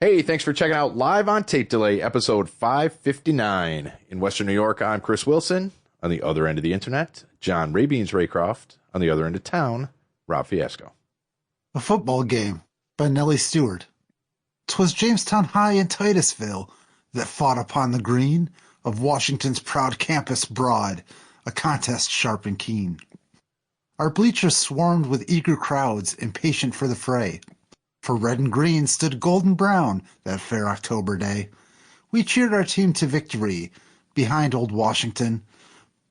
Hey, thanks for checking out Live on Tape Delay, episode 559. In Western New York, I'm Chris Wilson. On the other end of the internet, John Rabeans Raycroft. On the other end of town, Rob Fiasco. A Football Game by Nellie Stewart. 'Twas Jamestown High in Titusville that fought upon the green of Washington's proud campus broad, a contest sharp and keen. Our bleachers swarmed with eager crowds, impatient for the fray. For red and green stood golden brown that fair October day. We cheered our team to victory behind old Washington.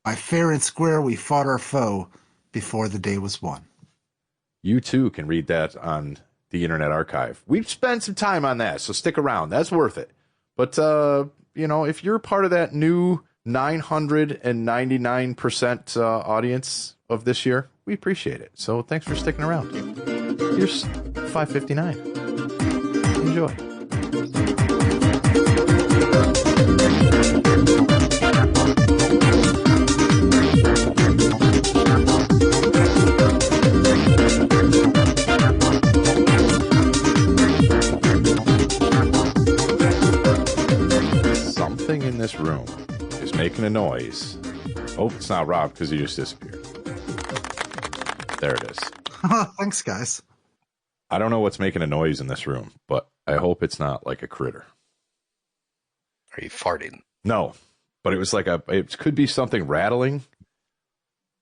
By fair and square we fought our foe before the day was won. You too can read that on the Internet Archive. We've spent some time on that, so stick around. That's worth it. But, if you're part of that new 999% audience of this year, we appreciate it. So thanks for sticking around. Here's 559. Enjoy. Something in this room is making a noise. Oh, it's not Rob because he just disappeared. There it is. Thanks, guys. I don't know what's making a noise in this room, but I hope it's not like a critter. Are you farting? No, but it could be something rattling,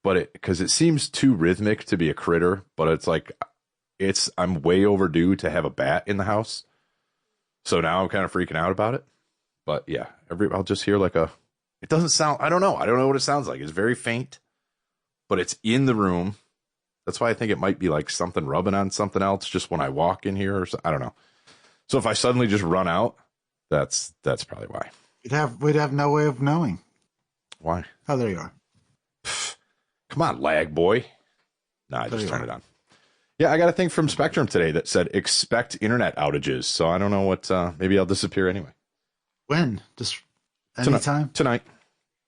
but because it seems too rhythmic to be a critter, but I'm way overdue to have a bat in the house. So now I'm kind of freaking out about it. But yeah, I'll just hear it doesn't sound, I don't know what it sounds like. It's very faint, but it's in the room. That's why I think it might be like something rubbing on something else just when I walk in here, or I don't know. So if I suddenly just run out, that's probably why. We'd have no way of knowing. Why? Oh, there you are. Come on, lag boy. Nah, I just turned it on. Yeah, I got a thing from Spectrum today that said expect internet outages. So I don't know what. Maybe I'll disappear anyway. When? Just anytime? Tonight,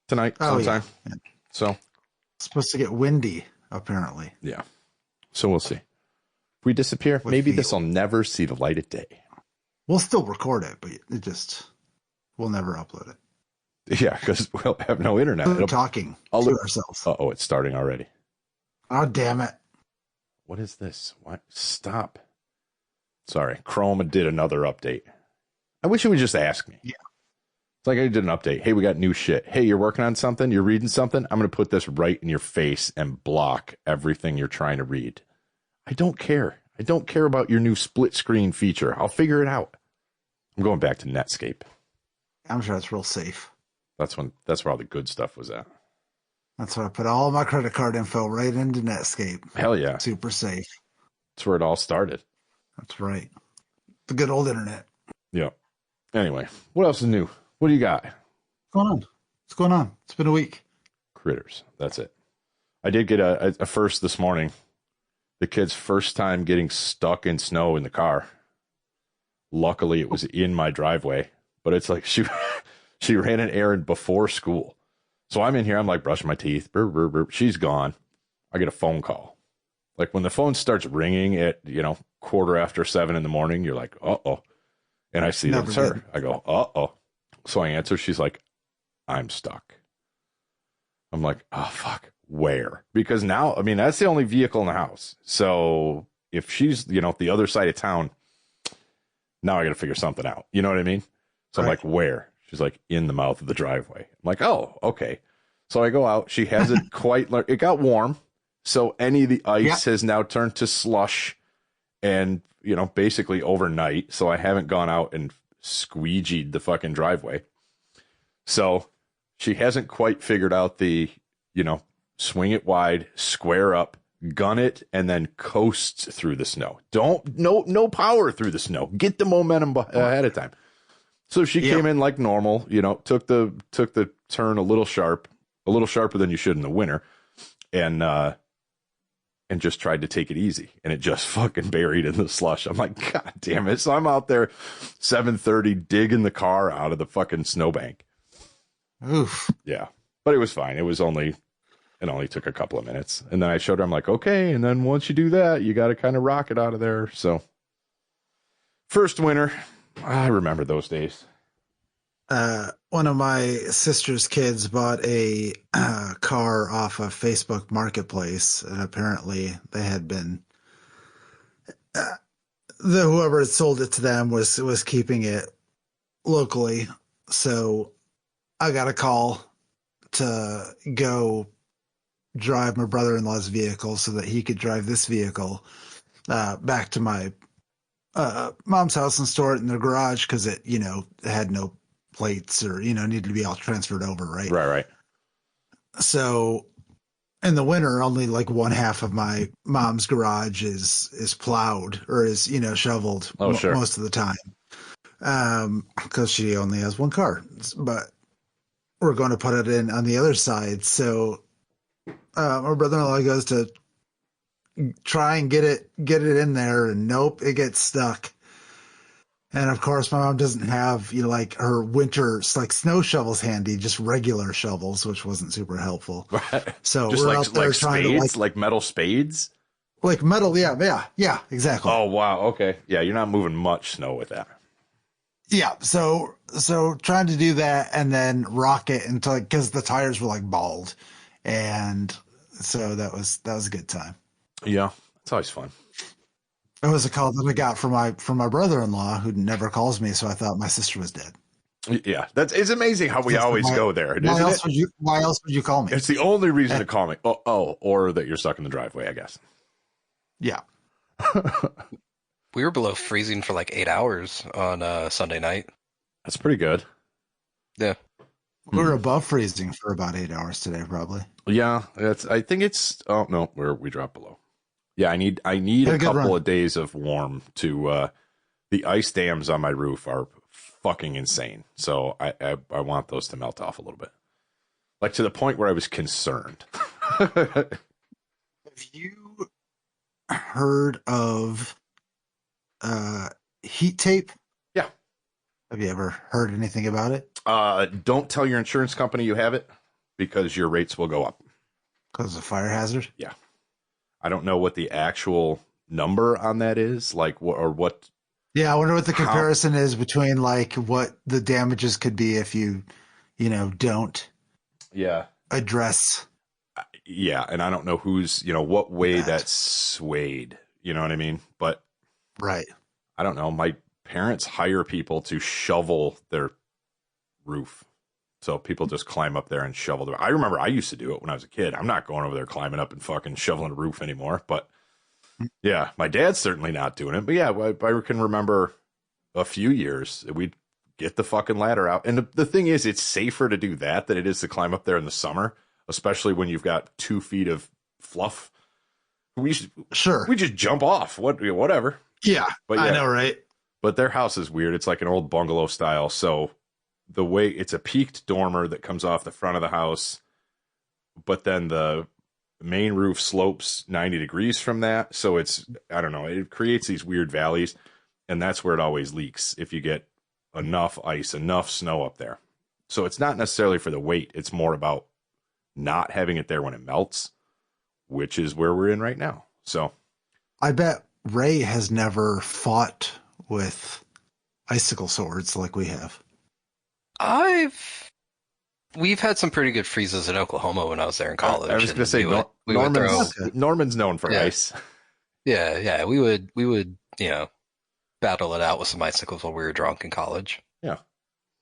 sometime. Yeah. So it's supposed to get windy. Apparently. Yeah. So we'll see. If we disappear, maybe this will never see the light of day. We'll still record it, but we'll never upload it. Yeah, because we'll have no internet. We're talking to ourselves. Uh-oh, it's starting already. Oh, damn it. What is this? What? Stop. Sorry. Chrome did another update. I wish it would just ask me. Yeah. It's like I did an update. Hey, we got new shit. Hey, you're working on something? You're reading something? I'm going to put this right in your face and block everything you're trying to read. I don't care. I don't care about your new split screen feature. I'll figure it out. I'm going back to Netscape. I'm sure it's real safe. That's where all the good stuff was at. That's where I put all my credit card info right into Netscape. Hell yeah. Super safe. That's where it all started. That's right. The good old internet. Yeah. Anyway, what else is new? What do you got? What's going on? It's been a week. Critters. That's it. I did get a first this morning. The kid's first time getting stuck in snow in the car. Luckily, it was in my driveway. But it's like she ran an errand before school. So I'm in here. I'm like brushing my teeth. Burr, burr, burr. She's gone. I get a phone call. Like when the phone starts ringing at 7:15 in the morning, you're like, uh-oh. And I see that it's her. I go, uh-oh. So I answer. She's like, I'm stuck. I'm like, oh, fuck. Where? Because now, that's the only vehicle in the house. So if she's, the other side of town, now I got to figure something out. You know what I mean? So I'm like, where? She's like, in the mouth of the driveway. I'm like, oh, okay. So I go out. She hasn't quite learned. It got warm. So any of the ice has now turned to slush and, basically overnight. So I haven't gone out and squeegeed the fucking driveway. So she hasn't quite figured out the, swing it wide, square up, gun it, and then coast through the snow. No power through the snow. Get the momentum ahead of time. So she came in like normal, took the turn a little sharper than you should in the winter, and just tried to take it easy, and it just fucking buried in the slush. I'm like, God damn it. So I'm out there 7:30 digging the car out of the fucking snowbank. Oof. Yeah. But it was fine. It only took a couple of minutes. And then I showed her, I'm like, okay. And then once you do that, you got to kind of rock it out of there. So first winter, I remember those days. One of my sister's kids bought a car off of Facebook Marketplace, and apparently they had been whoever had sold it to them was keeping it locally. So I got a call to go drive my brother-in-law's vehicle so that he could drive this vehicle back to my mom's house and store it in their garage because it had no plates or needed to be all transferred over, right? Right. So in the winter, only like one half of my mom's garage is plowed or is shoveled Sure. most of the time, because she only has one car. But we're going to put it in on the other side. So my brother-in-law goes to try and get it in there, and nope, it gets stuck. And of course, my mom doesn't have like her winter like snow shovels handy, just regular shovels, which wasn't super helpful. So just we're like out there trying spades, to like metal spades. like metal, yeah, exactly. Oh wow, okay, yeah, you're not moving much snow with that. Yeah, so trying to do that and then rock it until because the tires were like bald, and so that was a good time. Yeah, it's always fun. It was a call that I got from my brother-in-law, who never calls me, so I thought my sister was dead. Yeah, it's amazing how we always go there. Why else would you call me? It's the only reason to call me. Or that you're stuck in the driveway, I guess. Yeah. We were below freezing for like 8 hours on Sunday night. That's pretty good. Yeah. We were above freezing for about 8 hours today, probably. Yeah, I think it's. Oh no, we dropped below. Yeah, I need a couple of days of warm to. The ice dams on my roof are fucking insane, so I want those to melt off a little bit, like to the point where I was concerned. Have you heard of heat tape? Yeah. Have you ever heard anything about it? Don't tell your insurance company you have it, because your rates will go up. Because of fire hazard? Yeah. I don't know what the actual number on that is, like what. Yeah, I wonder what the comparison is between like what the damages could be if you don't address. Yeah, and I don't know who's, what way that's swayed, you know what I mean? But right. I don't know. My parents hire people to shovel their roof. So people just climb up there and shovel the. I remember I used to do it when I was a kid. I'm not going over there climbing up and fucking shoveling a roof anymore. But yeah, my dad's certainly not doing it. But yeah, I can remember a few years we'd get the fucking ladder out. And the thing is, it's safer to do that than it is to climb up there in the summer, especially when you've got 2 feet of fluff. We just jump off. Whatever. Yeah, but I know, right? But their house is weird. It's like an old bungalow style. So the way it's a peaked dormer that comes off the front of the house, but then the main roof slopes 90 degrees from that. So it's, I don't know, it creates these weird valleys, and that's where it always leaks if you get enough ice, enough snow up there. So it's not necessarily for the weight. It's more about not having it there when it melts, which is where we're in right now. So I bet Ray has never fought with icicle swords like we have. We've had some pretty good freezes in Oklahoma when I was there in college. I was going to say, Norman's known for ice. Yeah. We would, battle it out with some icicles while we were drunk in college. Yeah.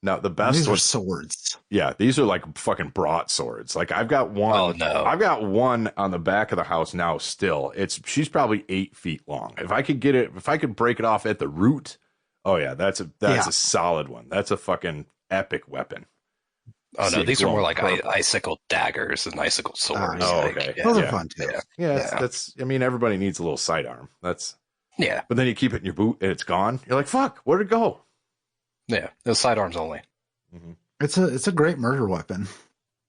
Now the best these were swords. Yeah, these are like fucking broadswords. Like I've got one. Oh no! I've got one on the back of the house now. Still, she's probably 8 feet long. If I could break it off at the root. Oh yeah, that's a solid one. That's a fucking epic weapon. Oh no, these are more like icicle daggers and icicle swords. Okay. Those are fun too. Yeah. That's. I mean, everybody needs a little sidearm. That's. Yeah. But then you keep it in your boot and it's gone. You're like, fuck, where'd it go? Yeah, those sidearms only. Mm-hmm. It's a great murder weapon.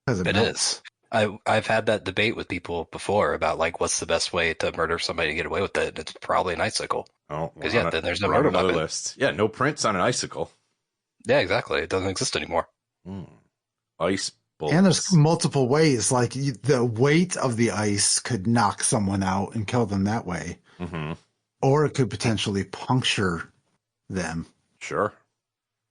It is. I've had that debate with people before about like what's the best way to murder somebody to get away with it. It's probably an icicle. Oh, because then there's no murder weapon. List. Yeah, no prints on an icicle. Yeah, exactly. It doesn't exist anymore. Ice bullets. And there's multiple ways. Like the weight of the ice could knock someone out and kill them that way, or it could potentially puncture them Sure.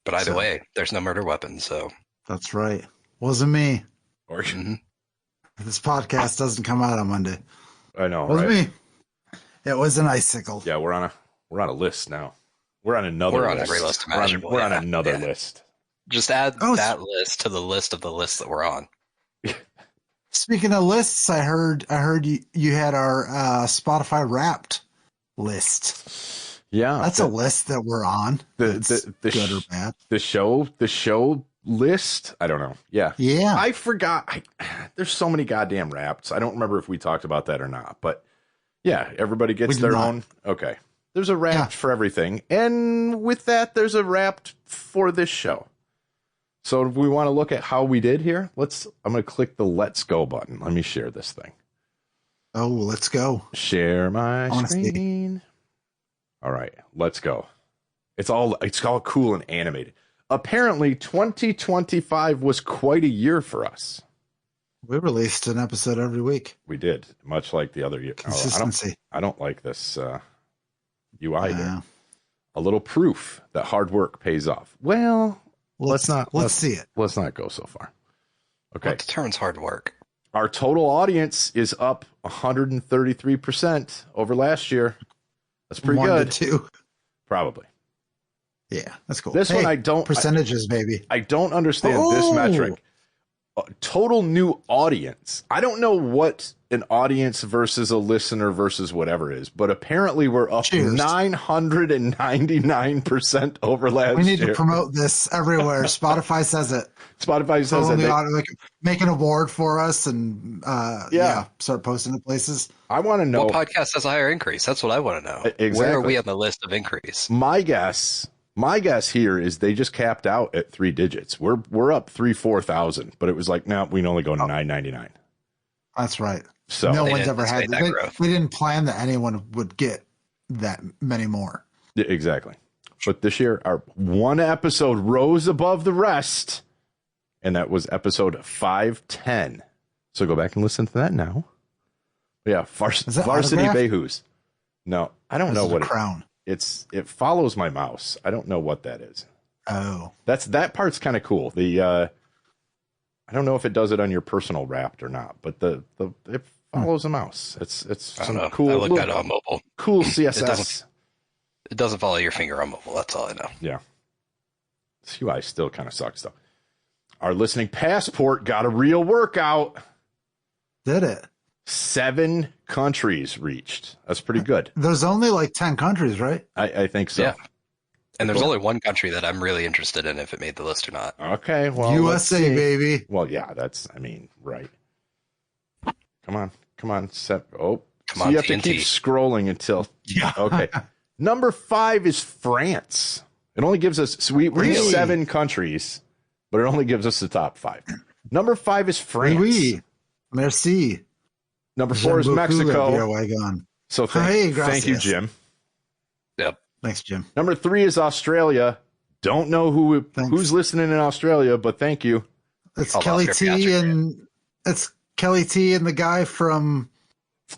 But either So- way, there's no murder weapon, so That's right. Wasn't me. Or This podcast doesn't come out on Monday. I know, Wasn't right? me. It was an icicle. Yeah, we're on a list now. We're on another We're list. on every list We're on- imaginable, We're on yeah. another Yeah. list. just add Oh, that list to the list of the lists that we're on. Speaking of lists, I heard you had our Spotify Wrapped list. Yeah. That's a list that we're on. It's the good or bad. The show list. I don't know. Yeah. Yeah. I forgot. There's so many goddamn Wrappeds. I don't remember if we talked about that or not, but yeah, everybody gets We did their not. own. Okay. There's a Wrapped Yeah. for everything. And with that, there's a Wrapped for this show. So if we want to look at how we did here, I'm going to click the let's go button. Let me share this thing. Oh, let's go. Share my wanna see. screen. All right, let's go. It's all cool and animated. Apparently, 2025 was quite a year for us. We released an episode every week. We did, much like the other year. Consistency. I don't like this UI here. Yeah. A little proof that hard work pays off. Well, let's see it. Let's not go so far. Okay. What determines hard work? Our total audience is up 133% over last year. That's pretty 1 good. to 2. Probably. Yeah, that's cool. This one I don't percentages, baby. I don't understand this Oh! metric. Total new audience. I don't know what an audience versus a listener versus whatever is, but apparently we're up Cheers. 999% over last year. We need to promote this everywhere. Spotify says it. Spotify says Follow that the audio, make an award for us and start posting to places. I want to know. What podcast has a higher increase? That's what I want to know. Exactly. Where are we on the list of increase? My guess here is they just capped out at 3 digits. We're up 4,000, but it was like, no, we can only go to 999. That's right. So no They one's didn't ever had anticipate that growth. They didn't plan that anyone would get that many more. Yeah, exactly. But this year, our one episode rose above the rest, and that was episode 510. So go back and listen to that now. Yeah, Is that Varsity autograph? Bayhoos. No, I don't This know is what a crown. it follows my mouse. I don't know what that is. Oh, That part's kind of cool. I don't know if it does it on your personal Wrapped or not, but it follows a mouse. It's I don't some know. cool I looked at it on mobile. cool CSS. It doesn't follow your finger on mobile. That's all I know. Yeah. This UI still kind of sucks, though. Our listening passport got a real workout. did it? 7 countries reached. That's pretty good. There's only like 10 countries, right? I think so. Yeah. And there's Cool. only one country that I'm really interested in if it made the list or not. Okay, well, let's USA, see. baby. Well, yeah, right. Come on. Come So on, you have to TNT. keep scrolling until. Yeah. Okay. Number 5 is France. It only gives us, so we're in Really? 7 countries, but it only gives us the top 5. Number 5 is France. Oui. Merci. Number 4 is J'aime beaucoup la Mexico. bière wagon. So Hey, thank you, gracias. Jim. Yep. Thanks, Jim. Number 3 is Australia. Don't know Thanks. who's listening in Australia, but thank you. It's I'll Kelly Oscar T Piastri, and it's Kelly T and the guy from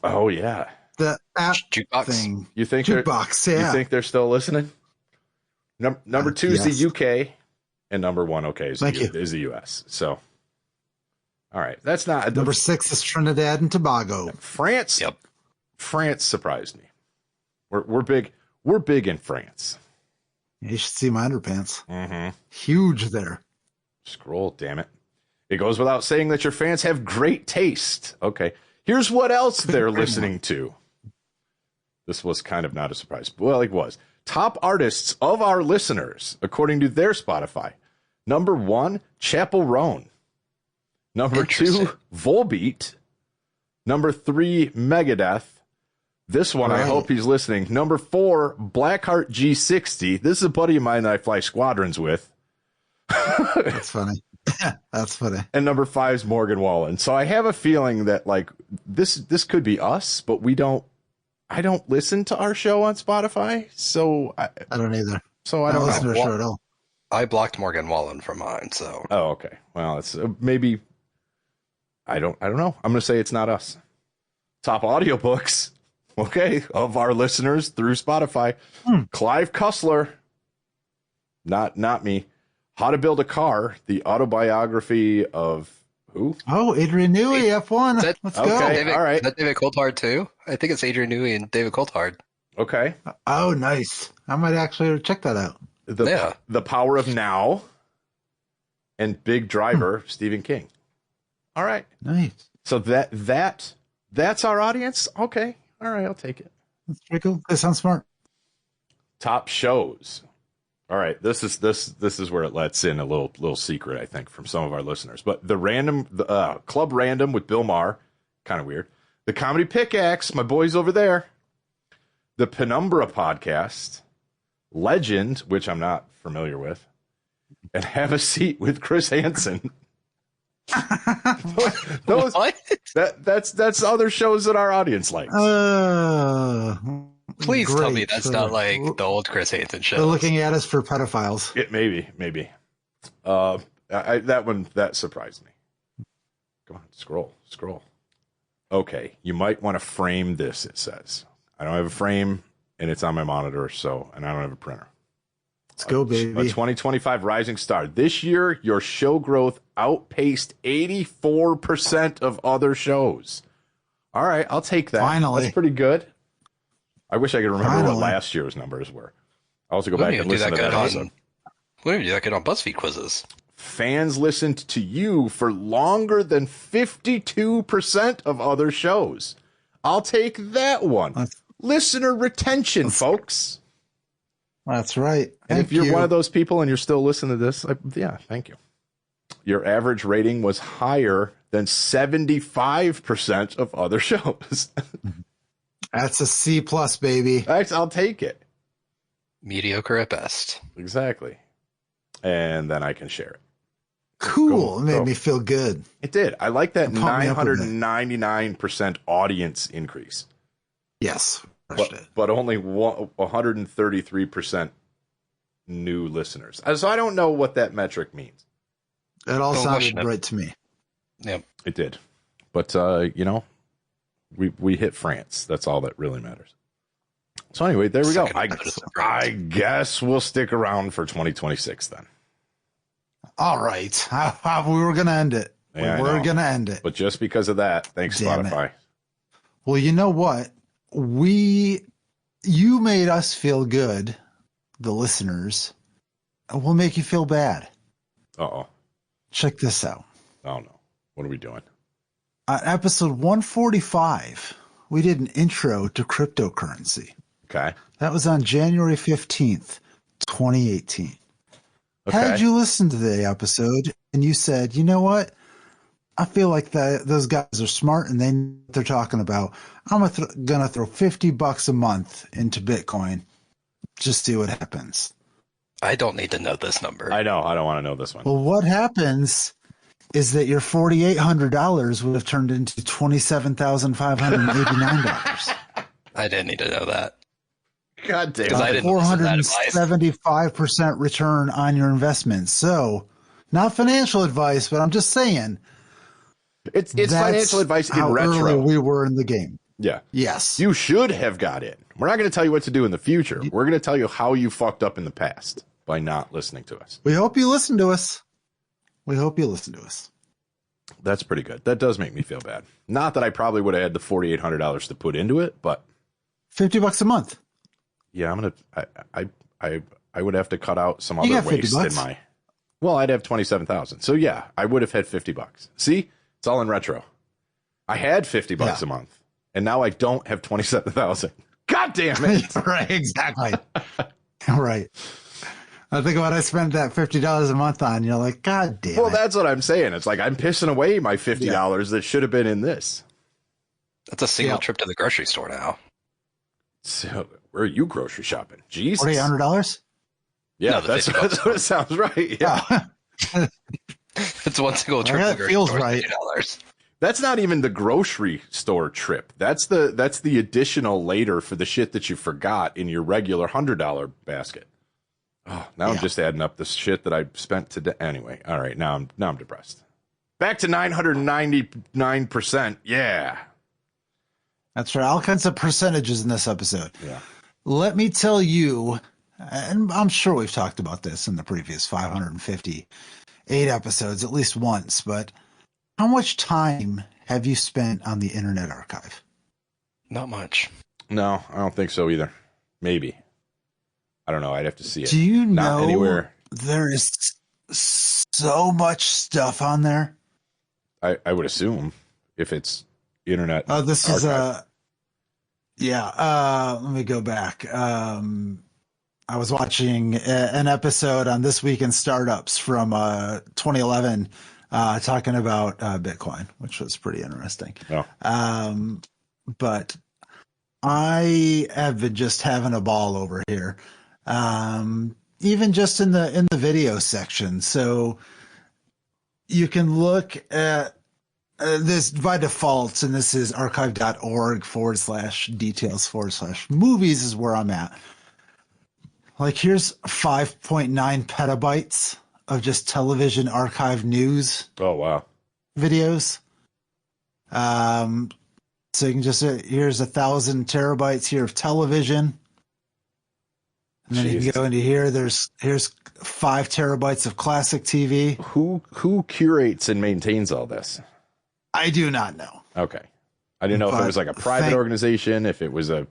Oh yeah. the app Jukebox. thing. You think Jukebox, you yeah. think they're still listening? Number 2 is yes. the UK, and number 1, is Thank you. is the US. So, all right, that's not Number 6 is Trinidad and Tobago. France. Yep. France surprised me. We're big. We're big in France. You should see my underpants. Mm-hmm. Huge there. Scroll, damn it. It goes without saying that your fans have great taste. Okay. Here's what else they're listening to. This was kind of not a surprise. Well, it was. Top artists of our listeners, according to their Spotify. Number 1, Chapel Roan. Number 2, Interesting. Volbeat. Number 3, Megadeth. This one, I Right. hope he's listening. Number 4, Blackheart G60. This is a buddy of mine that I fly squadrons with. That's funny. That's funny. And number 5 is Morgan Wallen. So I have a feeling that like this could be us, but I don't listen to our show on Spotify. So I I don't either. don't don't listen know. to a show at all. I blocked Morgan Wallen from mine, so Oh, okay. Well, it's maybe I don't know. I'm going to say it's not us. Top audiobooks. Okay, of our listeners through Spotify. Clive Cussler. Not me. How to Build a Car, the autobiography of who? Oh, Adrian Newey, F1. Is that- Let's Okay. go. all right. Is that David Coulthard too? I think it's Adrian Newey and David Coulthard. Okay. Oh, nice. I might actually check that out. The Power of Now and Big Driver, Stephen King. All right. Nice. So that's our audience? Okay. All right, I'll take it. That's pretty cool. That sounds smart. Top shows. All right, this is where it lets in a little secret, I think, from some of our listeners. But the Club Random with Bill Maher, kind of weird. The Comedy Pickaxe, my boys over there. The Penumbra Podcast, Legend, which I'm not familiar with, and Have a Seat with Chris Hansen. those What? that's other shows that our audience likes. Please tell me great. that's So, not like the old Chris Hansen show. They're looking at us for pedophiles. It maybe. That surprised me. Come on, scroll. Okay, you might want to frame this. It says I don't have a frame, and it's on my monitor, and I don't have a printer. Let's go, A baby. 2025 rising star. This year, your show growth outpaced 84% of other shows. All right, I'll take that. Finally. That's pretty good. I wish I could remember what Finally. last year's numbers were. I'll also go We back don't and even do listen to that that good episode. we don't even do that good on BuzzFeed quizzes. Fans listened to you for longer than 52% of other shows. I'll take that one. Listener retention, folks. That's right. And Thank if you're you. one of those people and you're still listening to this, thank you. Your average rating was higher than 75% of other shows. That's a C plus, baby. I'll take it. Mediocre at best. Exactly. And then I can share it. Cool. It made Go. me feel good. It did. I like that Pump me up a bit. 999% audience increase. Yes. Crushed it. But only 133% new listeners. So I don't know what that metric means. It all Don't sounded question it. right to me. Yep. It did. But, we hit France. That's all that really matters. So anyway, there we go. Second episode of I France. guess we'll stick around for 2026 then. All right. We were going to end it. Yeah, I we were know. going to end it. But just because of that, thanks Damn it. Spotify. Well, you know what? You made us feel good, the listeners. And we'll make you feel bad. Uh-oh. Check this out. Oh, no. What are we doing? On episode 145, we did an intro to cryptocurrency. Okay. That was on January 15th, 2018. Okay. Had you listened to the episode and you said, you know what? I feel like those guys are smart and they know what they're talking about. I'm going to throw $50 a month into Bitcoin. Just see what happens. I don't need to know this number. I know. I don't want to know this one. Well, what happens is that your $4,800 would have turned into $27,589. I didn't need to know that. God damn. Because I didn't listen to that advice. 475% return on your investment. So, not financial advice, but I'm just saying. It's that's financial advice in how early retro. we were in the game. Yeah. Yes. You should have got in. We're not going to tell you what to do in the future. We're going to tell you how you fucked up in the past by not listening to us. We hope you listen to us. We hope you listen to us. That's pretty good. That does make me feel bad. Not that I probably would have had the $4,800 to put into it, but $50 a month. yeah, I would have to cut out some You other got $50. waste in my. Well, I'd have 27,000. So yeah, I would have had $50. See, it's all in retro. I had $50 Yeah. a month, and now I don't have 27,000. God damn it! Right, exactly. Right. I think what I spent that $50 a month on, you're like, God damn Well, it. that's what I'm saying. It's like I'm pissing away my $50 that should have been in this. That's a single Yeah. trip to the grocery store now. So, where are you grocery shopping? Jesus. $4,800? Yeah, No, the that's $50 what it sounds right. Yeah. It's one single trip to that the grocery feels store. right. $50. That's not even the grocery store trip. That's the additional later for the shit that you forgot in your regular $100 basket. Oh, now I'm Yeah. just adding up the shit that I spent today. Anyway, all right, now I'm depressed. Back to 999%. Yeah. That's right. All kinds of percentages in this episode. Yeah. Let me tell you and I'm sure we've talked about this in the previous 558 episodes at least once, but how much time have you spent on the Internet Archive? Not much. No, I don't think so either. Maybe. I don't know. I'd have to see it. Do you Not know anywhere. there is so much stuff on there? I would assume if it's internet. Oh, this is archive. let me go back. I was watching an episode on This Week in Startups from 2011 talking about Bitcoin, which was pretty interesting. Oh. But I have been just having a ball over here. Even just in the video section. So you can look at this by default, and this is archive.org/details/movies is where I'm at. Like, here's 5.9 petabytes of just television archive news Oh, wow. videos. So you can just, here's 1,000 terabytes here of television. And then you can go into here. Here's 5 terabytes of classic TV. Who curates and maintains all this? I do not know. Okay. I didn't know if it was like a private organization, if it was a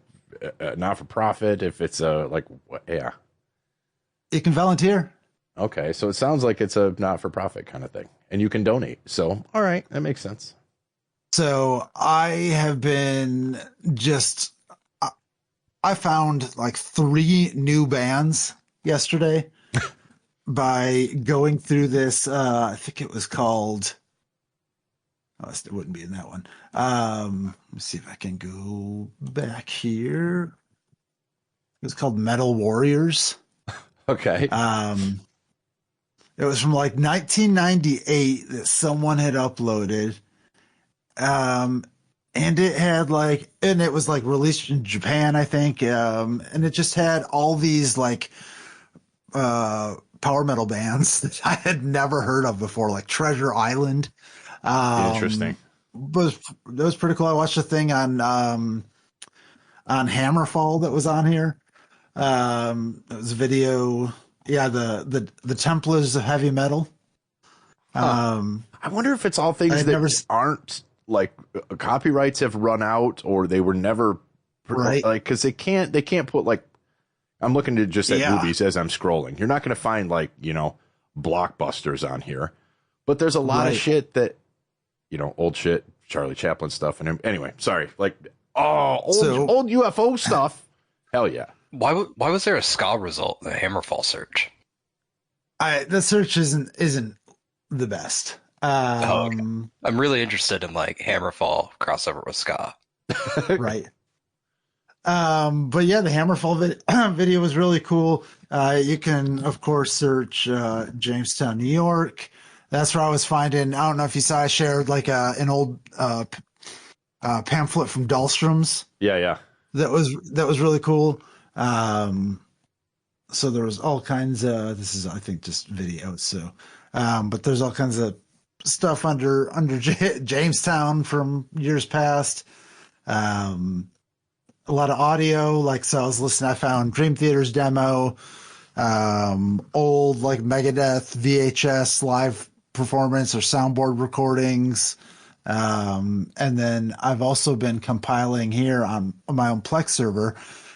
not-for-profit, if it's yeah. You can volunteer. Okay, so it sounds like it's a not-for-profit kind of thing, and you can donate. So, all right, that makes sense. So I have been I found like 3 new bands yesterday by going through this. I think it was called. Oh, it wouldn't be in that one. Let's see if I can go back here. It was called Metal Warriors. Okay. It was from like 1998 that someone had uploaded. And it had and it was like released in Japan, I think. And it just had all these like power metal bands that I had never heard of before, like Treasure Island. Interesting. That was pretty cool. I watched a thing on Hammerfall that was on here. It was a video. Yeah, the Templars of heavy metal. I wonder if it's all things that aren't like copyrights have run out or they were never right. Like, because they can't put like, I'm looking to just at movies as I'm scrolling. You're not going to find like, blockbusters on here, but there's a lot of shit that, old shit, Charlie Chaplin stuff. And anyway, sorry, like, old UFO stuff. Hell yeah. Why was there a ska result in the Hammerfall search? The search isn't the best. Okay. I'm really interested in like Hammerfall crossover with ska. Right. But yeah, the Hammerfall video was really cool. You can, of course, search Jamestown, New York. That's where I was finding. I don't know if you saw. I shared like an old pamphlet from Dahlstrom's. Yeah. That was really cool. So there was all kinds of. This is, I think, just video. So, but there's all kinds of stuff under Jamestown from years past. A lot of audio, so I was listening. I found Dream Theater's demo, old like Megadeth VHS live performance or soundboard recordings, and then I've also been compiling here on my own Plex server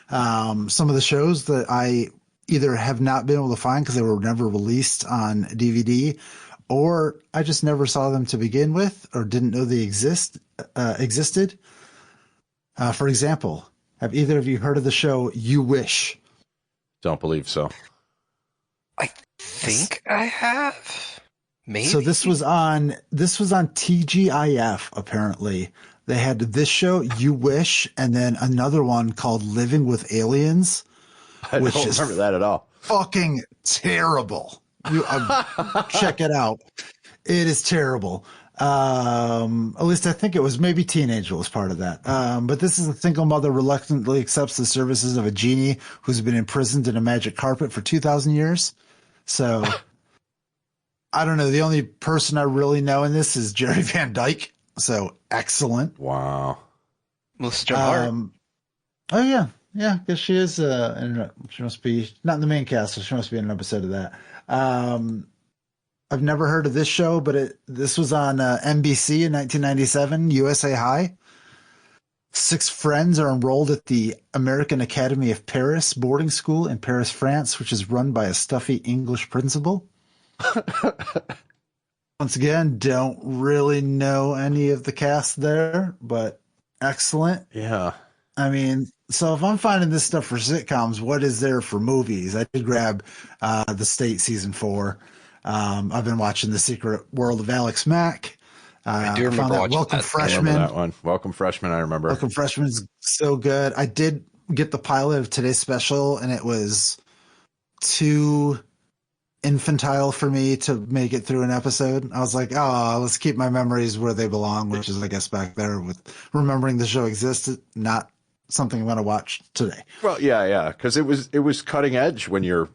some of the shows that I either have not been able to find because they were never released on DVD, or I just never saw them to begin with, or didn't know they existed. For example, have either of you heard of the show You Wish? Don't believe so. I think I have. Maybe. So this was on TGIF. Apparently, they had this show You Wish, and then another one called Living with Aliens. I don't remember that at all. Fucking terrible. Check it out. It is terrible. At least I think it was. Maybe Teenager was part of that. But this is a single mother reluctantly accepts the services of a genie who's been imprisoned in a magic carpet for 2,000 years. So I don't know. The only person I really know in this is Jerry Van Dyke. So excellent. Wow. Melissa Joan Hart. Oh yeah. Yeah, because she is. She must be not in the main cast, so she must be in an episode of that. Um, I've never heard of this show, but this was on NBC in 1997, USA High. Six friends are enrolled at the American Academy of Paris boarding school in Paris, France, which is run by a stuffy English principal. Once again, don't really know any of the cast there, but excellent. Yeah. I mean, so if I'm finding this stuff for sitcoms, what is there for movies? I did grab The State season 4. I've been watching The Secret World of Alex Mack. I do I remember found that watching Welcome that. I Freshman. remember that one. Welcome Freshman, I remember. Welcome Freshman is so good. I did get the pilot of today's special, and it was too infantile for me to make it through an episode. I was like, oh, let's keep my memories where they belong, which is, I guess, back there with remembering the show existed, not something I'm going to watch today. Well, yeah, because it was cutting edge when you're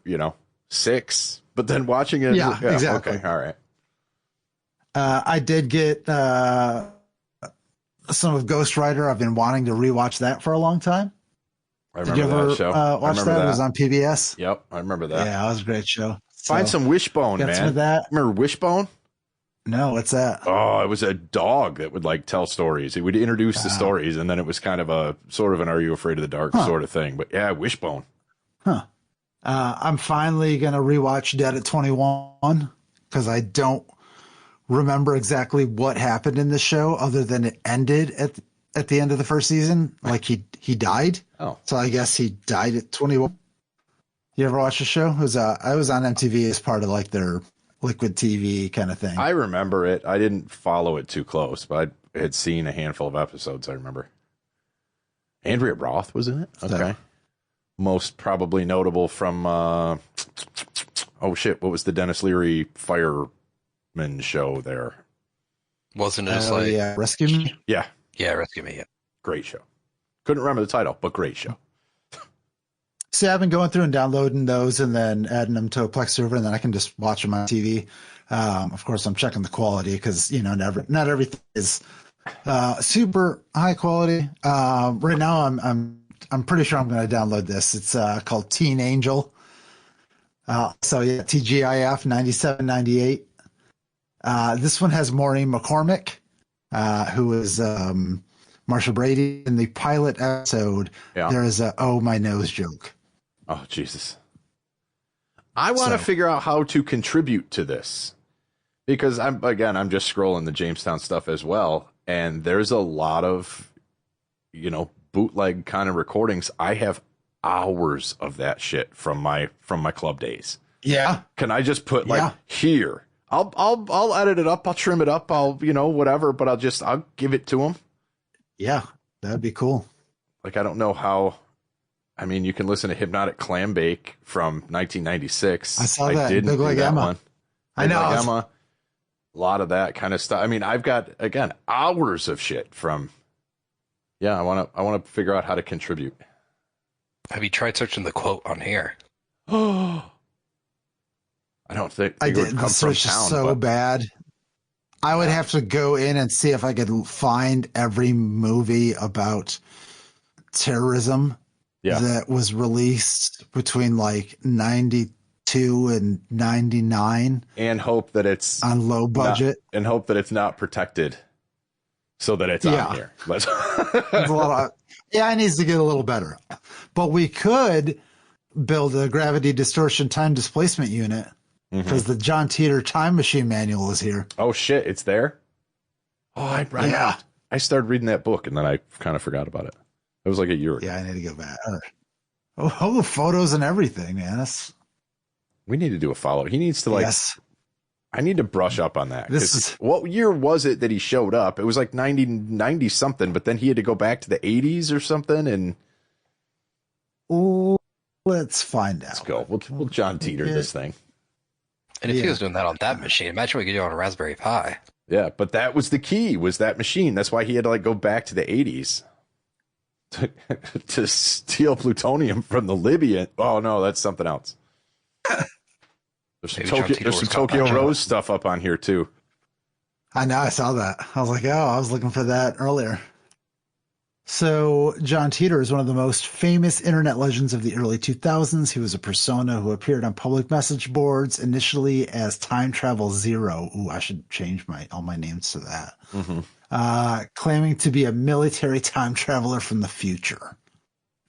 6, but then watching it, Yeah, exactly. Okay, all right. I did get some of Ghost Rider. I've been wanting to rewatch that for a long time. I Did you remember ever that show. watch that? It was on PBS. Yep, I remember that. Yeah, it was a great show. Find some Wishbone, got some man. of that. Remember Wishbone? No, what's that? Oh, it was a dog that would like tell stories. It would introduce the stories, and then it was kind of a sort of an "Are You Afraid of the Dark" sort of thing. But yeah, Wishbone. Huh. I'm finally gonna rewatch Dead at 21 because I don't remember exactly what happened in the show, other than it ended at the end of the first season. Like he died. Oh, So I guess he died at 21. You ever watch the show? It was I was on MTV as part of like their liquid TV kind of thing. I remember it. I didn't follow it too close, but I had seen a handful of episodes. I remember. Andrea Roth was in it. Okay. Most probably notable from oh shit, what was the Dennis Leary fireman show there? Wasn't it just like yeah, Rescue Me? Yeah, Rescue Me? Yeah. great show. Couldn't remember the title, but great show. See, I've been going through and downloading those and then adding them to a Plex server, and then I can just watch them on TV. Of course, I'm checking the quality because not everything is super high quality. Right now, I'm pretty sure I'm going to download this. It's called Teen Angel. So yeah, TGIF 9798. This one has Maureen McCormick, who is Marsha Brady. In the pilot episode, there is a "Oh my nose" joke. Oh Jesus! I want to figure out how to contribute to this because I'm just scrolling the Jamestown stuff as well, and there's a lot of bootleg kind of recordings. I have hours of that shit from my club days. Yeah. Can I just put here? I'll edit it up. I'll trim it up. I'll whatever, but I'll give it to them. Yeah, that'd be cool. Like I don't know how. I mean, you can listen to Hypnotic Clam Bake from 1996. I saw that. Didn't Big do Leg that Emma. one. I know. Like Emma. A lot of that kind of stuff. I mean, I've got hours of shit from. Yeah, I want to figure out how to contribute. Have you tried searching the quote on here? I don't think I it would did. come The search from town, is so but bad. I would have to go in and see if I could find every movie about terrorism that was released between like 92 and 99, and hope that it's on low budget, and hope that it's not protected, so that it's on here. There's a lot of, it needs to get a little better, but we could build a gravity distortion time displacement unit. Because the John Titor time machine manual is here. Oh shit, it's there. Oh, I started reading that book and then I kind of forgot about it. It was like a year ago. Yeah, I need to go back. Oh, the photos and everything, man. We need to do a follow. He needs to I need to brush up on that. What year was it that he showed up? It was like 90 something, but then he had to go back to the 80s or something. And let's find out. Let's go. We'll John Titor this thing. And if he was doing that on that machine, imagine what we could do on a Raspberry Pi. Yeah, but that was the key, was that machine. That's why he had to go back to the 80s to steal plutonium from the Libyan. Oh, no, that's something else. There's some Tokyo Rose stuff up on here, too. I know, I saw that. I was like, I was looking for that earlier. So John Titor is one of the most famous internet legends of the early 2000s. He was a persona who appeared on public message boards initially as Time Travel Zero. Ooh, I should change all my names to that. Claiming to be a military time traveler from the future.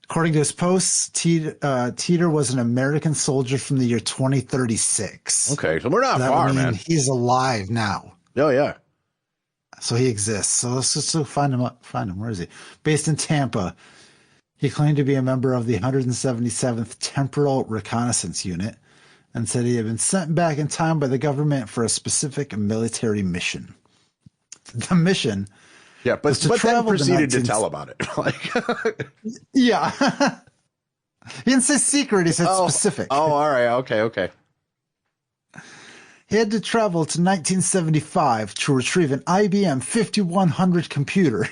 According to his posts, Titor was an American soldier from the year 2036. Okay, so we're not That far, would mean man. he's alive now. Oh, yeah. So he exists. So let's just find him. Where is he? Based in Tampa. He claimed to be a member of the 177th Temporal Reconnaissance Unit and said he had been sent back in time by the government for a specific military mission. The mission. Yeah, but then proceeded to tell about it. Yeah. He didn't say secret. He said specific. Oh, all right. Okay. He had to travel to 1975 to retrieve an IBM 5100 computer.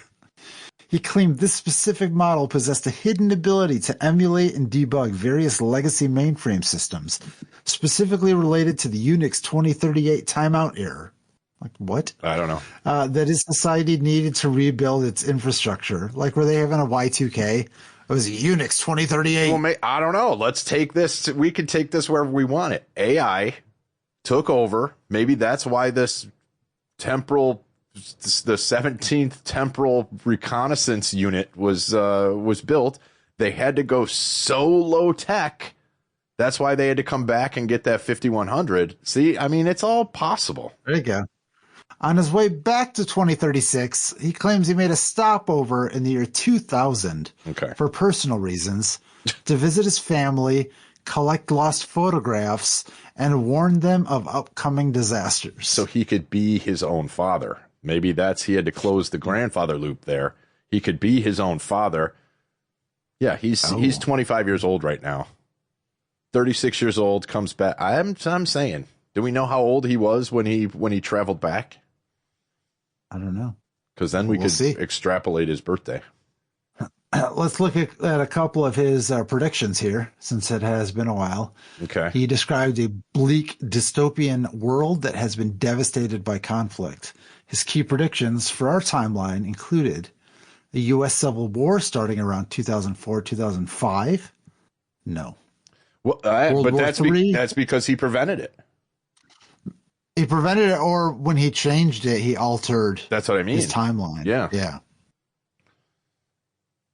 He claimed this specific model possessed a hidden ability to emulate and debug various legacy mainframe systems, specifically related to the Unix 2038 timeout error. Like what? I don't know. That his society needed to rebuild its infrastructure. Like were they having a Y2K? It was a Unix 2038. Well, I don't know. Let's take this. We can take this wherever we want it. AI took over. Maybe that's why the 17th Temporal Reconnaissance Unit was built. They had to go so low tech. That's why they had to come back and get that 5100. See, I mean, it's all possible. There you go. On his way back to 2036, he claims he made a stopover in the year 2000 for personal reasons to visit his family, collect lost photographs, and warn them of upcoming disasters. So he could be his own father. Maybe he had to close the grandfather loop there. He could be his own father. Yeah, he's 25 years old right now. 36 years old, comes back. I'm saying, do we know how old he was when he traveled back? I don't know. Because then we'll could extrapolate his birthday. Let's look at a couple of his predictions here, since it has been a while. Okay. He described a bleak dystopian world that has been devastated by conflict. His key predictions for our timeline included the U.S. Civil War starting around 2004, 2005. No. Well, but that's because he prevented it. He prevented it, or when he changed it, he altered. That's what I mean. His timeline. Yeah.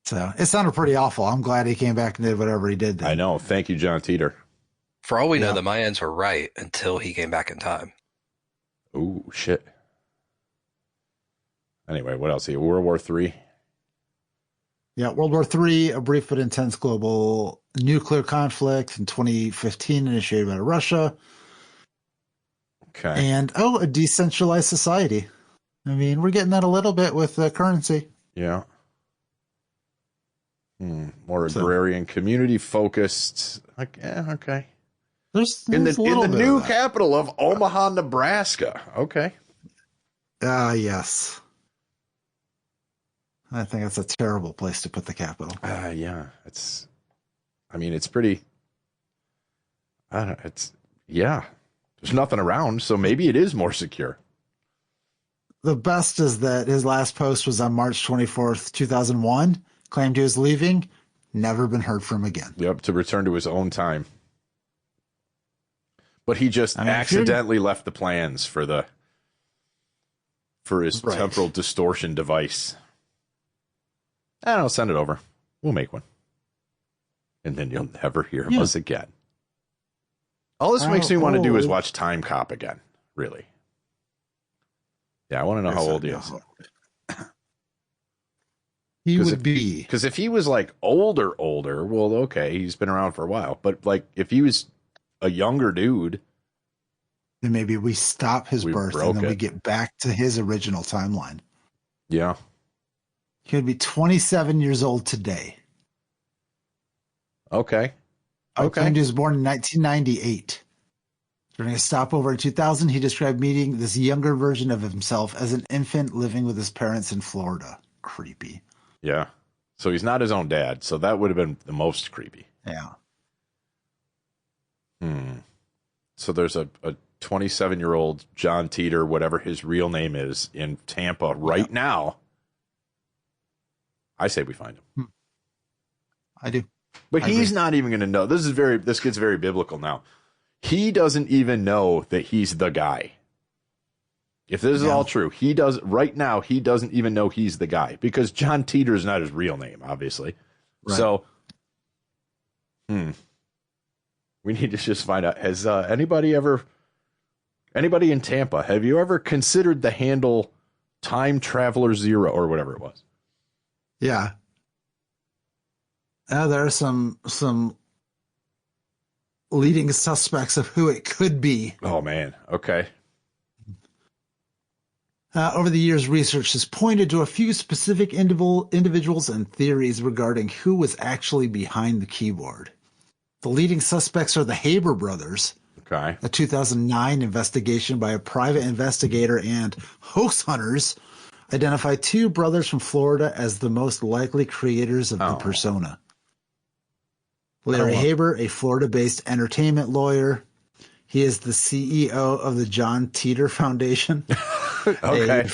So it sounded pretty awful. I'm glad he came back and did whatever he did then. I know. Thank you, John Titor. For all we know, the Mayans were right until he came back in time. Ooh, shit. Anyway, what else? World War III? Yeah, World War III, a brief but intense global nuclear conflict in 2015 initiated by Russia. Okay. And, a decentralized society. I mean, we're getting that a little bit with currency. Yeah. More agrarian, community-focused. Okay. There's in the new capital of Omaha, Nebraska. Okay. Yes. I think that's a terrible place to put the capital. Yeah. It's pretty. There's nothing around, so maybe it is more secure. The best is that his last post was on March 24th, 2001. Claimed he was leaving. Never been heard from again. Yep, to return to his own time. But he just accidentally left the plans for his temporal distortion device. And I'll send it over. We'll make one. And then you'll never hear of us again. All this makes me want to do is watch Time Cop again, really. Yeah, I want to know how old he is. He would be. Because if he was like older, well, okay, he's been around for a while. But like if he was a younger dude, then maybe we stop his birth and then we get back to his original timeline. Yeah. He would be 27 years old today. Okay. He was born in 1998. During a stopover in 2000, he described meeting this younger version of himself as an infant living with his parents in Florida. Creepy. Yeah. So he's not his own dad. So that would have been the most creepy. Yeah. So there's a 27-year-old John Titor, whatever his real name is, in Tampa right now. I say we find him. I do. But he's not even going to know. This gets very biblical now. He doesn't even know that he's the guy. If this is all true, right now, he doesn't even know he's the guy because John Titor is not his real name, obviously. Right. So, we need to just find out. Has anybody in Tampa, have you ever considered the handle Time Traveler Zero or whatever it was? Yeah. There are some leading suspects of who it could be. Oh, man. Okay. Over the years, research has pointed to a few specific individuals and theories regarding who was actually behind the keyboard. The leading suspects are the Haber brothers. Okay. A 2009 investigation by a private investigator and hoax hunters identified two brothers from Florida as the most likely creators of the persona. Larry Haber, a Florida-based entertainment lawyer. He is the CEO of the John Titor Foundation, okay.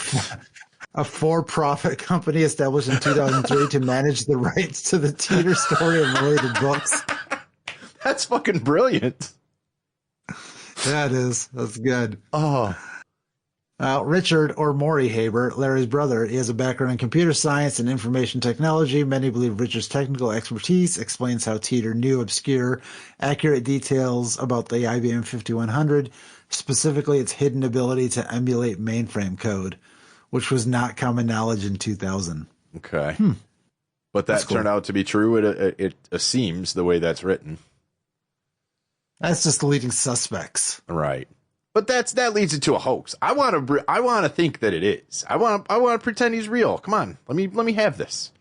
a for-profit company established in 2003 to manage the rights to the Titor story and related books. That's fucking brilliant. That is. That's good. Oh. Richard, or Maury Haber, Larry's brother, he has a background in computer science and information technology. Many believe Richard's technical expertise explains how Titor knew obscure, accurate details about the IBM 5100, specifically its hidden ability to emulate mainframe code, which was not common knowledge in 2000. Okay. But that turned out to be true. It seems the way that's written. That's just the leading suspects. Right. But that leads it to a hoax. I want to think that it is. I want to pretend he's real. Come on, let me have this.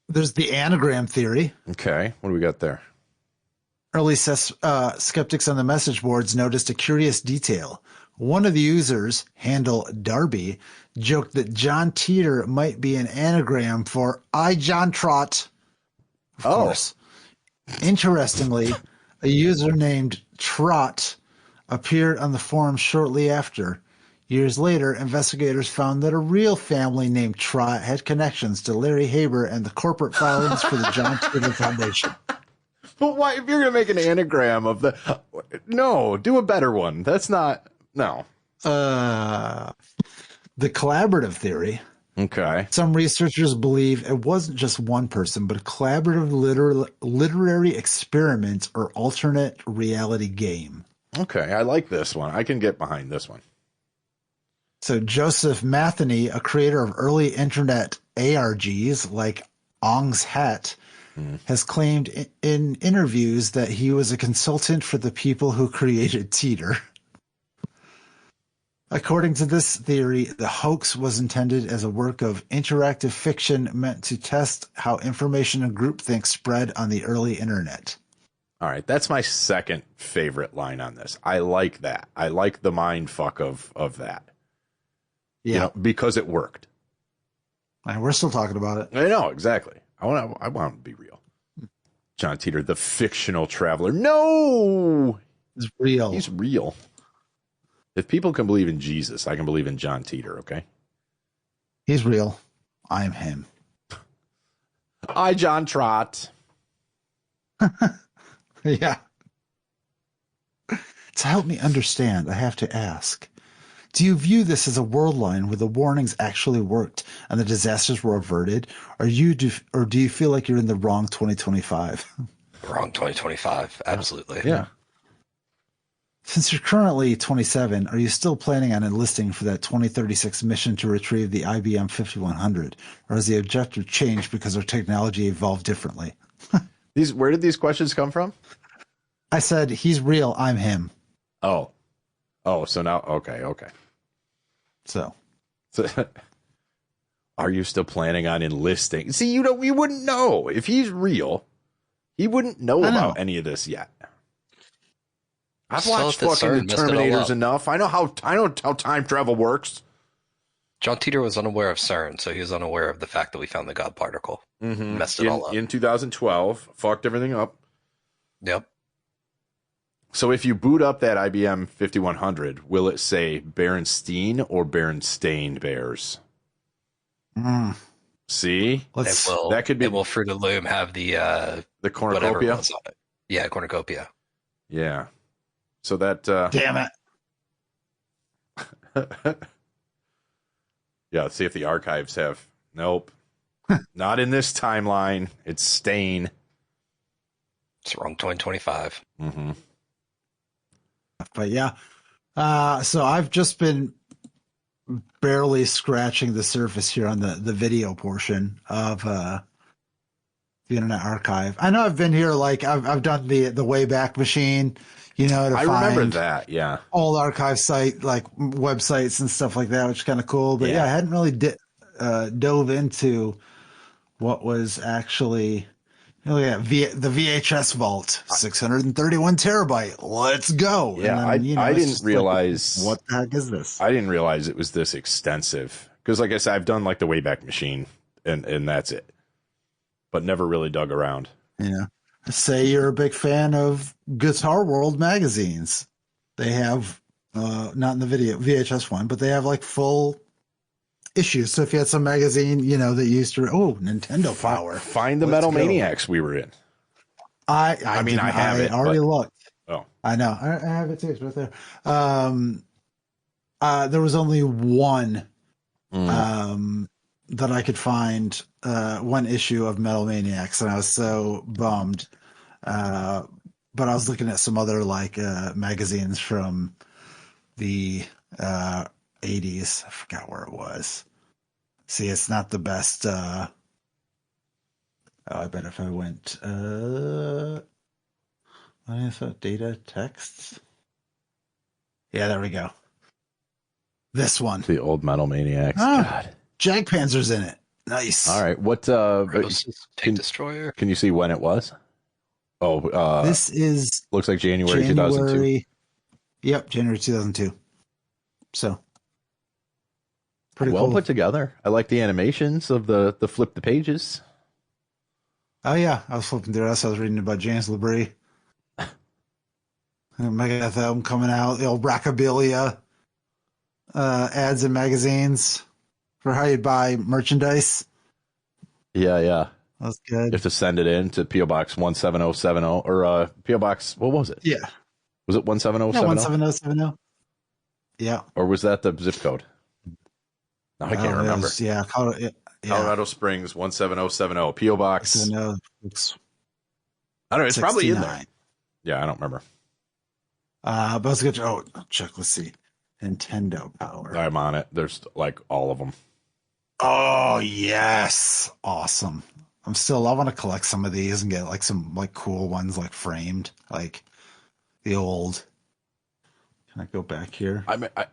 There's the anagram theory. Okay, what do we got there? Early skeptics on the message boards noticed a curious detail. One of the users, handle Darby, joked that John Titor might be an anagram for I John Trot. Of course. Interestingly, a user named Trot appeared on the forum shortly after. Years later, investigators found that a real family named Trot had connections to Larry Haber and the corporate filings for the John Titor Foundation. But why, if you're going to make an anagram of the... No, do a better one. That's not... No. The collaborative theory. Okay. Some researchers believe it wasn't just one person, but a collaborative literary experiment or alternate reality game. Okay, I like this one. I can get behind this one. So Joseph Matheny, a creator of early internet ARGs like Ong's Hat, has claimed in interviews that he was a consultant for the people who created Titor. According to this theory, the hoax was intended as a work of interactive fiction meant to test how information and groupthink spread on the early internet. All right, that's my second favorite line on this. I like that. I like the mind fuck of that. Yeah, you know, because it worked. And we're still talking about it. I know, exactly. I want to be real. John Titor, the fictional traveler. No, it's real. He's real. If people can believe in Jesus, I can believe in John Titor. Okay, he's real. I'm him. I John Trot. Yeah. To help me understand, I have to ask, do you view this as a world line where the warnings actually worked and the disasters were averted, or do you feel like you're in the wrong 2025? Wrong 2025, absolutely. Yeah. Since you're currently 27, are you still planning on enlisting for that 2036 mission to retrieve the IBM 5100, or has the objective changed because our technology evolved differently? Where did these questions come from? I said, he's real, I'm him. Oh, so now, okay. So, are you still planning on enlisting? See, you wouldn't know. If he's real, he wouldn't know about any of this yet. I've watched fucking Terminators enough. I know how time travel works. John Titor was unaware of CERN, so he was unaware of the fact that we found the God particle. Mm-hmm. Messed it all up. In 2012, fucked everything up. Yep. So if you boot up that IBM 5100, will it say Berenstein or Berenstain Bears? See, that could be. It will Fruit of the Loom have the whatever cornucopia. was on it. Yeah, cornucopia. Yeah. So that. Damn it. Yeah. Let's see if the archives have. Nope. Not in this timeline. It's Stain. It's wrong 2025. Mm-hmm. But yeah. So I've just been barely scratching the surface here on the video portion of the Internet Archive. I know I've been here, like I've done the Wayback Machine, to I find remember that. Yeah. old archive site, like websites and stuff like that, which is kind of cool. But yeah, I hadn't really dove into what was actually. Oh yeah, the VHS vault, 631 terabyte. Let's go. Yeah, and then, I didn't realize what the heck is this. I didn't realize it was this extensive because, like I said, I've done like the Wayback Machine, and that's it. But never really dug around. Yeah, say you're a big fan of Guitar World magazines. They have not in the VHS one, but they have like full issues. So if you had some magazine, that used to Nintendo Power. Find the Metal Maniacs we were in. I have it. I already looked. Oh, I know. I have it too. It's right there. There was only one that I could find, one issue of Metal Maniacs, and I was so bummed. But I was looking at some other magazines from the 80s. I forgot where it was. See, it's not the best. I bet if I went, what is that? Data texts. Yeah, there we go. This one. the old Metal Maniacs. Oh. God. Jagpanzer's in it. Nice. All right. What? Tank Destroyer. Can you see when it was? Oh, This is looks like January 2002. Yep, January 2002. So pretty Well cool. put together. I like the animations of the flip the pages. Oh yeah, I was flipping through this. I was reading about James LaBrie. Megadeth album coming out. The old Rockabilia ads in magazines for how you'd buy merchandise. Yeah. That was You good. have to send it in to PO Box 17070 or PO Box. What was it? Yeah. Was it Yeah, 17070? 17070. Yeah. Or was that the zip code? No, I can't Oh, it remember. was- yeah. Colorado Springs 17070 PO Box. I know. It's I don't know. It's probably in there. 69. Yeah, I don't remember. But let's get. Oh, check. Let's see. Nintendo Power. I'm on it. There's like all of them. Oh yes, awesome. I want to collect some of these and get some cool ones framed, like the old. Can I go back here?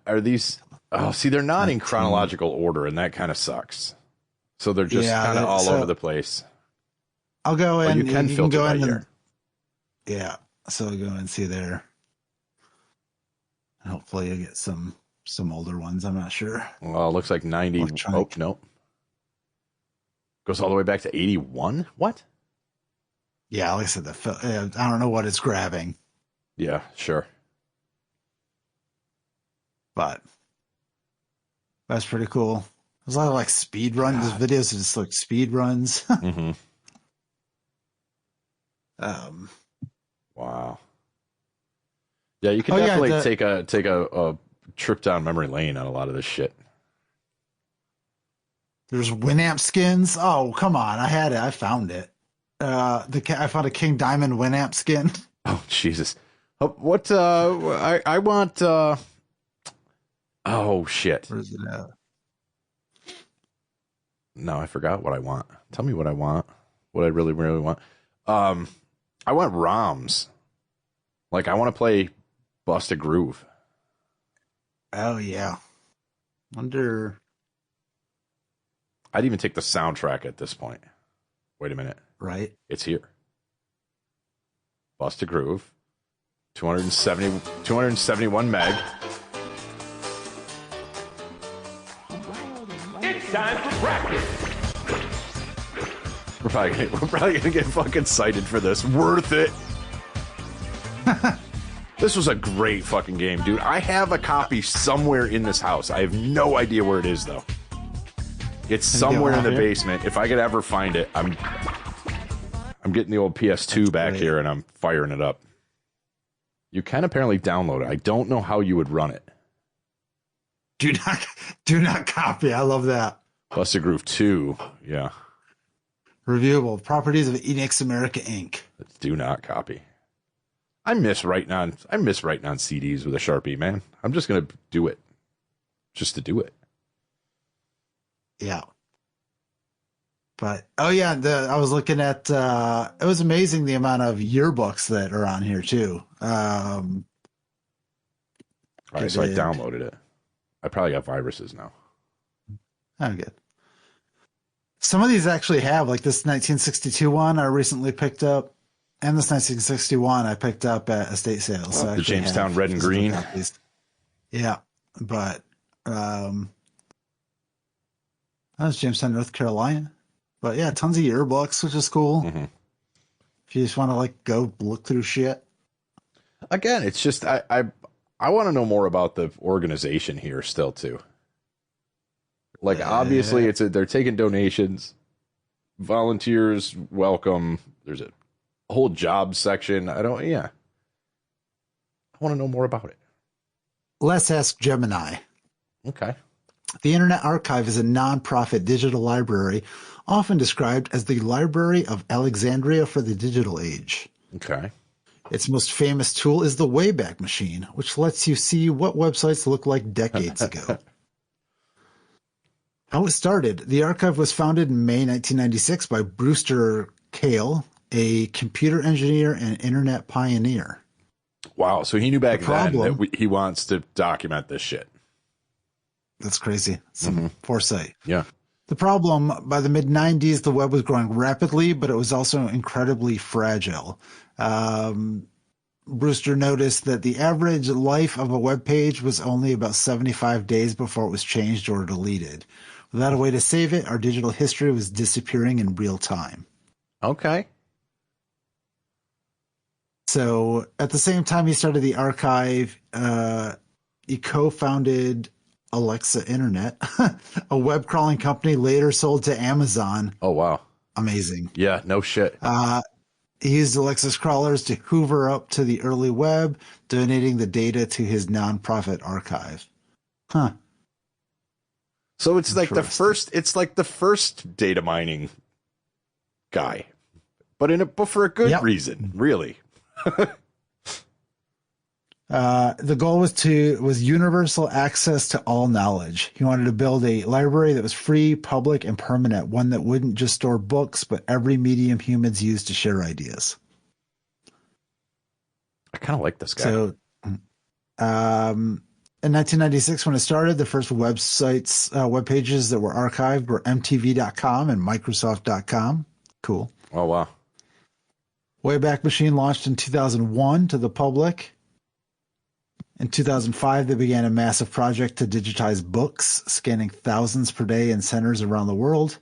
Are these? Oh, see, they're not in chronological order, and that kind of sucks. So they're just kind of all over the place. I'll go in. You can filter go by in year. Yeah, so I'll go and see there. Hopefully, you'll get some older ones. I'm not sure. Well, it looks like 90. Oh, Electronic. no. Goes all the way back to 81? What? Yeah, like I said, I don't know what it's grabbing, Yeah, sure. but that's pretty cool. There's a lot of speed runs. There's videos of just speed runs. Mm-hmm. um, Wow. Yeah, you can Oh, yeah, definitely take a trip down memory lane on a lot of this shit. There's Winamp skins. Oh, come on. I had it. I found it. I found a King Diamond Winamp skin. Oh, Jesus. What? I want. Oh, shit. Where is it at? No, I forgot what I want. Tell me what I want. What I really, really want. I want ROMs. I want to play Bust a Groove. Oh, yeah. Wonder. I'd even take the soundtrack at this point. Wait a minute. Right. It's here. Bust a Groove. 271 meg. It's time for practice. We're probably gonna get fucking cited for this. Worth it. This was a great fucking game, dude. I have a copy somewhere in this house. I have no idea where it is though. It's Can you get somewhere one in the out here? basement. If I could ever find it, I'm getting the old PS2 back great. here and I'm firing it up. You can apparently download it. I don't know how you would run it. Do not copy. I love that. Busted Groove 2, yeah. Reviewable properties of Enix America Inc. Do not copy. I miss writing on CDs with a Sharpie, man. I'm just gonna do it. Just to do it. Yeah. But I was looking at it was amazing the amount of yearbooks that are on here too. All right, so I downloaded it. I probably got viruses now. Oh, good. Some of these actually have, like this 1962 one I recently picked up, and this 1961 I picked up at estate sales. So I The actually Jamestown have Red and physical Green. copies. Yeah, but that was Jamestown, North Carolina. But yeah, tons of yearbooks, which is cool. Mm-hmm. If you just want to like go look through shit. Again, it's just I want to know more about the organization here still too. Like obviously they're taking donations, volunteers welcome. There's a whole job section. I want to know more about it. Let's ask Gemini. Okay. The Internet Archive is a nonprofit digital library, often described as the Library of Alexandria for the digital age. Okay. Its most famous tool is the Wayback Machine, which lets you see what websites looked like decades ago. How it started. The archive was founded in May 1996 by Brewster Kahle, a computer engineer and internet pioneer. Wow. So he knew back The then problem- that he wants to document this shit. That's crazy. Some foresight. Yeah. The problem, by the mid-90s, the web was growing rapidly, but it was also incredibly fragile. Brewster noticed that the average life of a web page was only about 75 days before it was changed or deleted. Without a way to save it, our digital history was disappearing in real time. Okay. So at the same time he started the archive, he co-founded Alexa Internet, a web crawling company later sold to Amazon. Oh, wow. Amazing. Yeah, no shit. He used Alexa's crawlers to hoover up to the early web, donating the data to his nonprofit archive. Huh. So it's like Interesting. the first data mining guy, but for a good reason, really. The goal was universal access to all knowledge. He wanted to build a library that was free, public, and permanent, one that wouldn't just store books, but every medium humans use to share ideas. I kind of like this guy. So, in 1996, when it started, the first web pages that were archived were MTV.com and Microsoft.com. Cool. Oh, wow. Wayback Machine launched in 2001 to the public. In 2005, they began a massive project to digitize books, scanning thousands per day in centers around the world.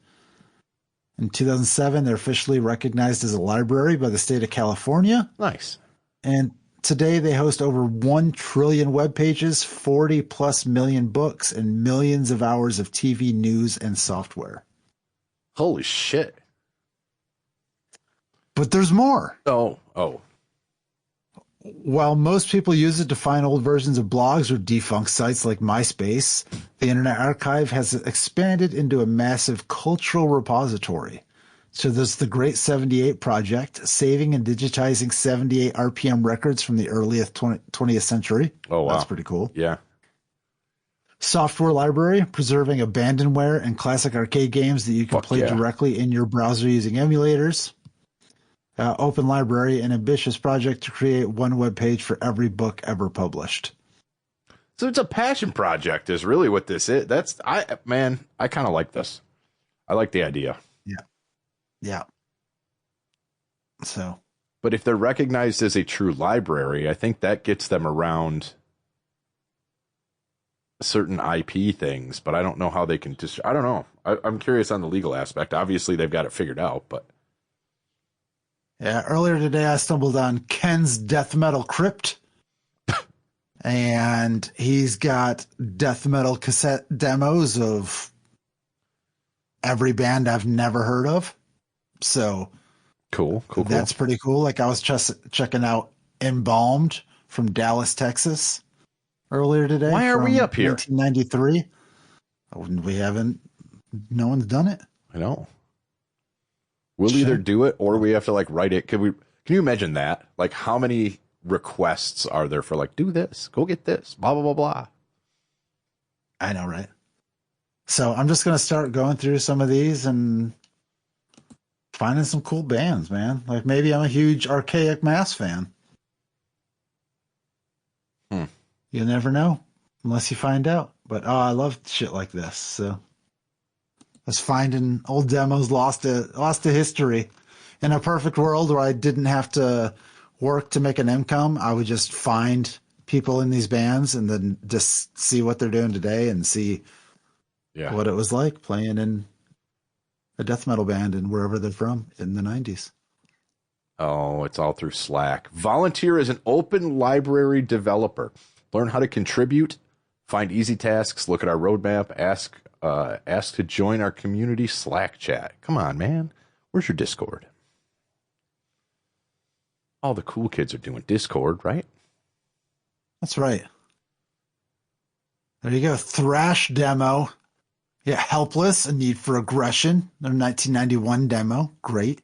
In 2007, they're officially recognized as a library by the state of California. Nice. And today they host over 1 trillion web pages, 40 plus million books, and millions of hours of TV news and software. Holy shit. But there's more. Oh. While most people use it to find old versions of blogs or defunct sites like MySpace, the Internet Archive has expanded into a massive cultural repository. So there's the Great 78 Project, saving and digitizing 78 RPM records from the earliest 20th century. Oh, wow. That's pretty cool. Yeah. Software Library, preserving abandonware and classic arcade games that you can play directly in your browser using emulators. Open Library, an ambitious project to create one web page for every book ever published. So it's a passion project is really what this is. I kind of like this. I like the idea. Yeah. So. But if they're recognized as a true library, I think that gets them around certain IP things, but I don't know how they can I don't know. I'm curious on the legal aspect. Obviously, they've got it figured out, but. Yeah, earlier today I stumbled on Ken's Death Metal Crypt, and he's got death metal cassette demos of every band I've never heard of. So Cool. that's pretty cool. Like I was just checking out Embalmed from Dallas, Texas earlier today. Why are from we up here? 1993. We haven't, no one's done it. I know. We'll Shame. either do it or we have to like write it. Can you imagine that? Like how many requests are there for like, do this, go get this, blah, blah, blah, blah. I know, right? So I'm just going to start going through some of these and finding some cool bands, man. Like maybe I'm a huge Archaic Mass fan. You never know unless you find out. But I love shit like this. So I was finding old demos lost to history. In a perfect world where I didn't have to work to make an income, I would just find people in these bands and then just see what they're doing today and see what it was like playing in a death metal band and wherever they're from in the 90s. Oh, it's all through Slack. Volunteer as an open library developer. Learn how to contribute, find easy tasks, look at our roadmap, ask to join our community Slack chat. Come on, man. Where's your Discord? All the cool kids are doing Discord, right? That's right. There you go. Thrash demo. Yeah, Helpless, A Need for Aggression. Their 1991 demo. Great.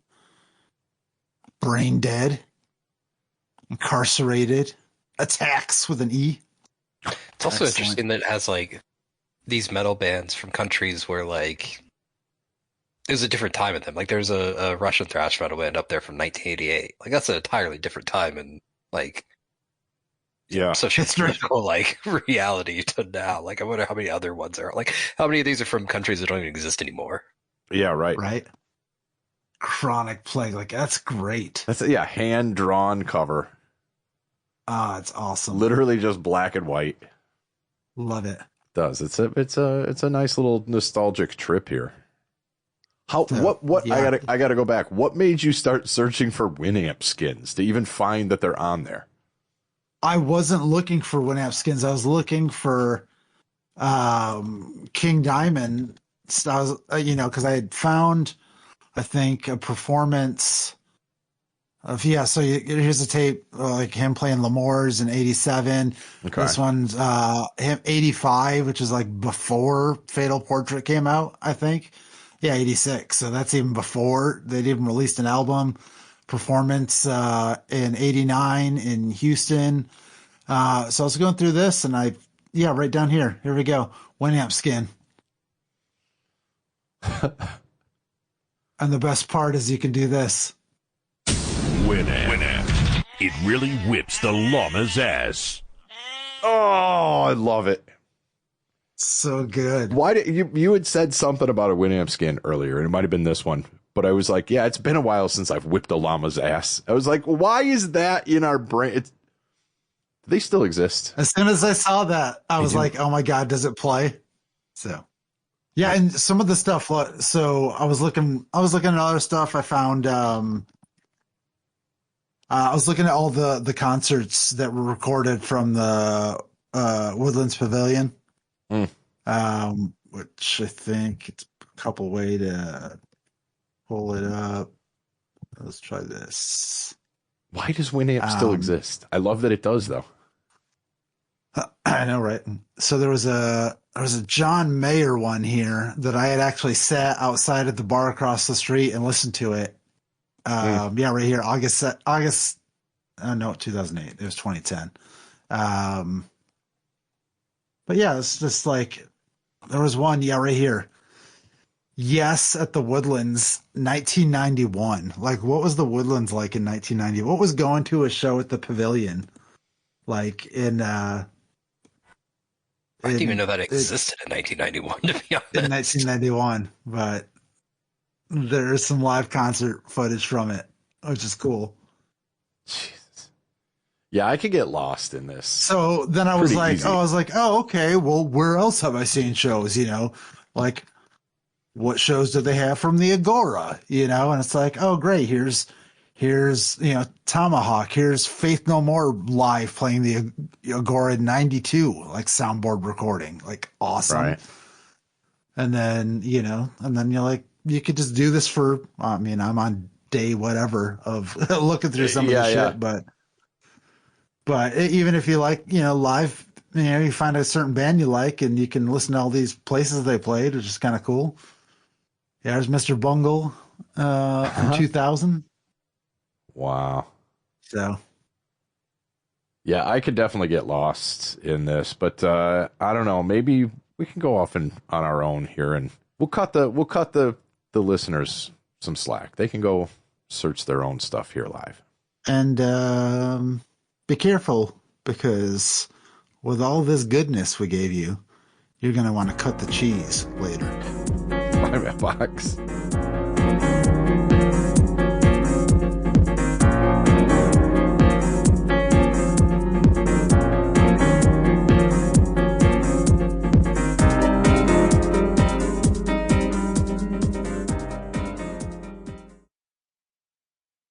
Brain Dead. Incarcerated. Attacks with an E. It's also interesting that it has like these metal bands from countries where like it was a different time in them. Like there's a Russian thrash metal band up there from 1988. Like that's an entirely different time in like socio-political like reality to now. Like I wonder how many other ones are like how many of these are from countries that don't even exist anymore. Yeah, right. Right. Chronic Plague. Like that's great. That's hand drawn cover. Ah, it's awesome. Literally just black and white. Love it. It's a nice little nostalgic trip here. Yeah. I gotta go back. What made you start searching for Winamp skins to even find that they're on there? I wasn't looking for Winamp skins. I was looking for King Diamond. I was, because I had found, I think, a performance of So here's a tape like him playing L'Amour's in '87. Okay. This one's him '85, which is like before Fatal Portrait came out. I think. Yeah, '86. So that's even before they'd even released an album. Performance in '89 in Houston. So I was going through this and right down here. Here we go. Winamp skin. And the best part is you can do this. Winamp. It really whips the llama's ass. Oh, I love it. So good. Why did you had said something about a Winamp skin earlier, and it might have been this one, but I was like, yeah, it's been a while since I've whipped a llama's ass. I was like, why is that in our brain? Do they still exist? As soon as I saw that, I was like, oh my God, does it play? So, yeah. And some of the stuff, so I was looking at other stuff. I found, I was looking at all the concerts that were recorded from the Woodlands Pavilion, which I think it's a couple way to pull it up. Let's try this. Why does Winamp still exist? I love that it does, though. I know, right? So there was a John Mayer one here that I had actually sat outside at the bar across the street and listened to it. Yeah, right here, August. No, 2008. It was 2010. But yeah, it's just like there was one. Yeah, right here. Yes, at the Woodlands, 1991. Like, what was the Woodlands like in 1990? What was going to a show at the Pavilion like in? I didn't even know that existed in 1991. To be honest, in 1991, but there is some live concert footage from it, which is cool. Jesus. Yeah, I could get lost in this. So then I was like, oh, okay. Well, where else have I seen shows? Like what shows do they have from the Agora? And it's like, oh, great. Here's Tomahawk. Here's Faith No More live playing the Agora in '92, like soundboard recording, like awesome. Right. And then, and then you're like, you could just do this for, I mean, I'm on day whatever of looking through some of the shit, but even if you like, live, you find a certain band you like and you can listen to all these places they played, which is kind of cool. Yeah, there's Mr. Bungle from 2000. Wow. So. Yeah, I could definitely get lost in this, but I don't know. Maybe we can go off on our own here, and we'll cut the listeners some slack. They can go search their own stuff here live. And be careful, because with all this goodness we gave you, you're going to want to cut the cheese later. My box.